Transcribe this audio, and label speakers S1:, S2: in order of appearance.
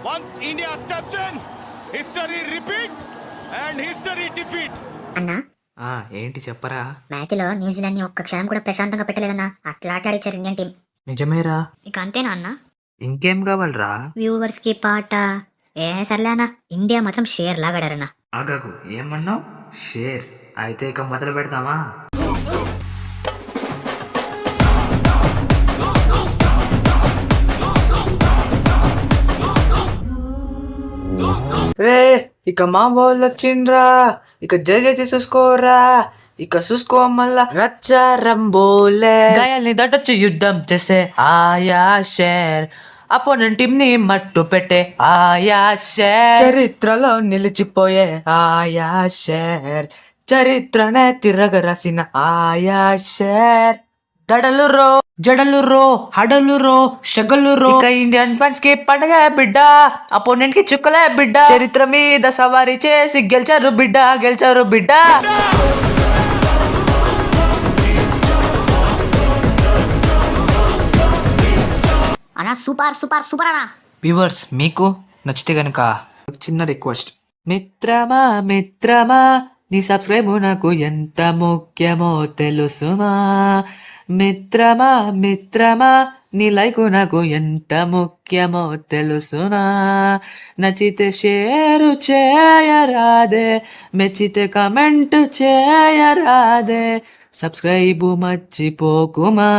S1: Once India steps in, history repeat and history defeat.
S2: అన్నా
S3: ఏంటి చెప్పరా?
S2: మ్యాచ్లో న్యూజిలాండ్ ని ఒక్క క్షణం కూడా ప్రశాంతంగా పెట్టలేదన్నా. అట్లా ఆట ఆడిచ్చారు ఇండియన్ టీం.
S3: నిజమేరా.
S2: ఇక అంతేనా అన్నా?
S3: ఇంకేం కావాలరా?
S2: వ్యూవర్స్ కి పాట సర్లే అన్న. ఇండియా మాత్రం షేర్ లాగాడారన్నా.
S3: ఆగాగు, ఏమన్నావు? షేర్ అయితే ఇక మొదలు పెడతామా? రే ఇక మా వాళ్ళు వచ్చిండ్రా, ఇక జరిగేసి చూసుకోరా, ఇక చూసుకో మళ్ళా రచ్చారంబోలే గాయాల్ని దట్టొచ్చి యుద్ధం చేసే ఆయా షేర్, అపోనెంట్ టీం ని మట్టు పెట్టే ఆయా షేర్, చరిత్రలో నిలిచిపోయే ఆయా షేర్, చరిత్రనే తిరగరాసిన ఆయా షేర్. దడలు రో, జడలు రో, హడలు రో, షగలు రో, ఇక ఇండియన్ ఫ్యాన్స్ కి పండగ బిడ్డ, అపోనెంట్ కి చుక్కలే బిడ్డ, చరిత్ర మీద సవారీ చేసి గెలిచారు బిడ్డ, గెలిచారు బిడ్డ.
S2: అన్నా సూపర్ సూపర్ సూపర్ అన్నా.
S3: వ్యూవర్స్ మీకు నచ్చితే గనుక ఒక చిన్న రిక్వెస్ట్, మిత్రమా మిత్రమా నీ సబ్స్క్రైబ్ నాకు ఎంత ముఖ్యమో తెలుసుమా, మిత్రమా మిత్రమా నీ లైక్ నాకు ఎంత ముఖ్యమో తెలుసునా, నచ్చితే షేరు చేయరాదే, మెచ్చితే కమెంట్ చేయరాదే, సబ్స్క్రైబ్ మర్చిపోకుమా.